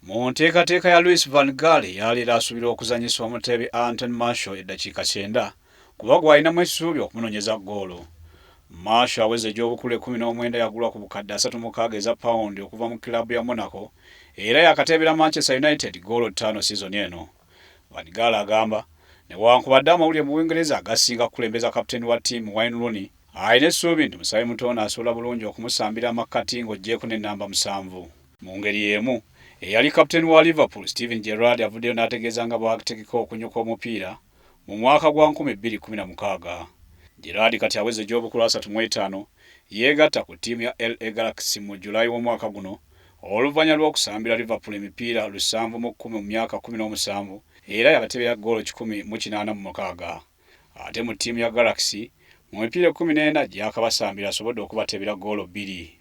Mu nteekateeka ya Louis van Gaal yaleero asuubira okuzannyisa omuteebi Anthony Martial eddakiika 90 kuba gw'alinamu essuubi okumunoonyeza ggoolo. Martial aweze egy'obukulu 19 yagulwa ku bukadde 36 eza pawundi okuva mu kilabu ya Monaco era yakateebera Manchester United ggoolo 5 sizoni eno. Van Gaal agamba newankubadde amawulire mu Bungereza agasinga kukulembeza kapiteeni wa ttiimu Wayne Rooney alina essuubi nti musayi mutono asobola bulungi okumusambira amakkati ng'oggyeko n'ennamba 7. Mu ngeri y'emu eyali kapiteeni wa Liverpool Steven Gerrard avuddeyo n'ategeeza nga bw'ategeka okunyuka omupiira mu mwaka gwa 2016. Gerrard kati aweze egy'obukulu 35 yeegatta ku ttiimu ya LA Galaxy mu Julayi w'omwaka guno oluvannyuma lw'okusambira Liverpool emipiira 710 mu myaka 17 era yabateebera ggoolo 186. Ate mu ttiimu ya Galaxy mu mipiira 14 gy'akabasambira asobodde okubateebera ggoolo 2.